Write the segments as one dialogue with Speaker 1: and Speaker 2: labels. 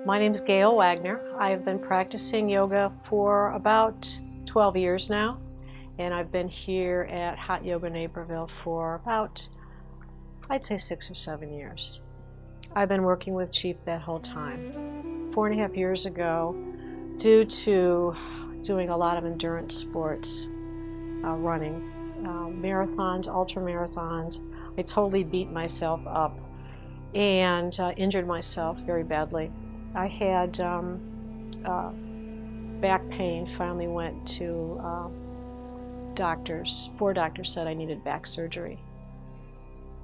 Speaker 1: My name is Gayle Wagner. I've been practicing yoga for about 12 years now, and I've been here at Hot Yoga Naperville for about, I'd say 6 or 7 years. I've been working with Chief that whole time. 4.5 years ago, due to doing a lot of endurance sports, running, marathons, ultra marathons, I totally beat myself up and injured myself very badly. I had back pain, finally went to doctors. 4 doctors said I needed back surgery.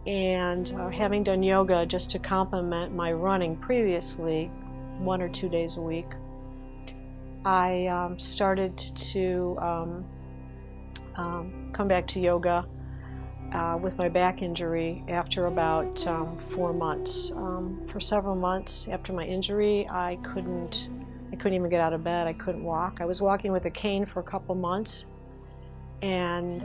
Speaker 1: And having done yoga just to complement my running previously, 1 or 2 days a week, I started to come back to yoga with my back injury after about 4 months. For several months after my injury, I couldn't even get out of bed. I couldn't walk. I was walking with a cane for a couple months, and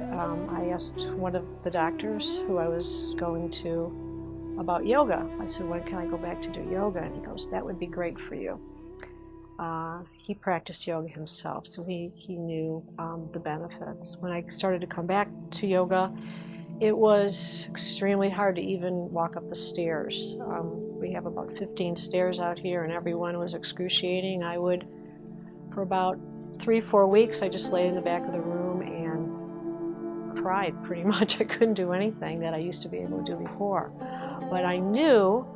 Speaker 1: I asked one of the doctors who I was going to about yoga. I said, when can I go back to do yoga? And he goes, that would be great for you. He practiced yoga himself, so he knew the benefits. When I started to come back to yoga, it was extremely hard to even walk up the stairs. We have about 15 stairs out here, and every one was excruciating. For about 3-4 weeks, I just lay in the back of the room and cried pretty much. I couldn't do anything that I used to be able to do before. But I knew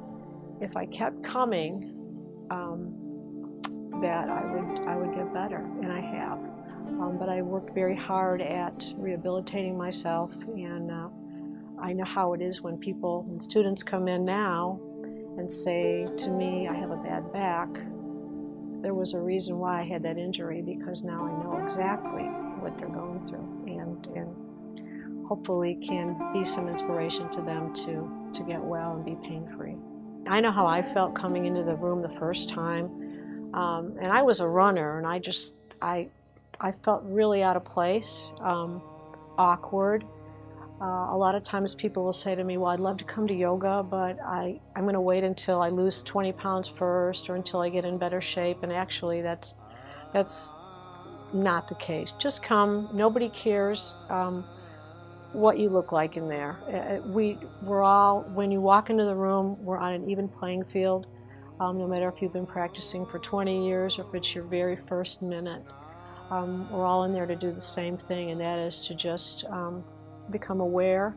Speaker 1: if I kept coming, that I would get better, and I have. But I worked very hard at rehabilitating myself, and I know how it is when students come in now and say to me, I have a bad back. There was a reason why I had that injury, because now I know exactly what they're going through, and hopefully can be some inspiration to them to get well and be pain-free. I know how I felt coming into the room the first time. And I was a runner, and I felt really out of place, awkward. A lot of times people will say to me, well, I'd love to come to yoga, but I'm going to wait until I lose 20 pounds first, or until I get in better shape. And actually, that's not the case. Just come. Nobody cares what you look like in there. We're all, when you walk into the room, we're on an even playing field. No matter if you've been practicing for 20 years or if it's your very first minute. We're all in there to do the same thing, and that is to just become aware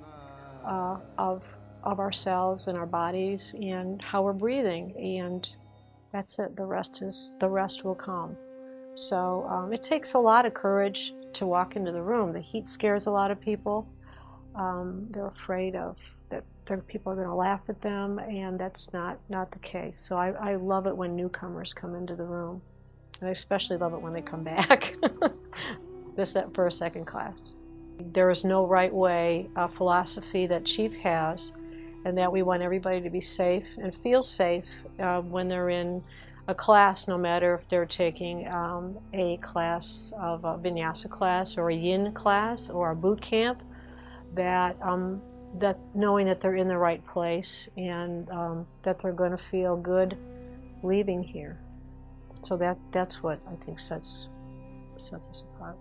Speaker 1: of ourselves and our bodies and how we're breathing, and that's it. The rest will come. So it takes a lot of courage to walk into the room. The heat scares a lot of people. They're afraid that people are going to laugh at them, and that's not the case. So I love it when newcomers come into the room, and I especially love it when they come back for a second class. There is no right way philosophy that Chief has, and that we want everybody to be safe and feel safe when they're in a class, no matter if they're taking a class of a vinyasa class or a yin class or a boot camp, that knowing that they're in the right place, and that they're going to feel good leaving here. So that's what I think sets us apart.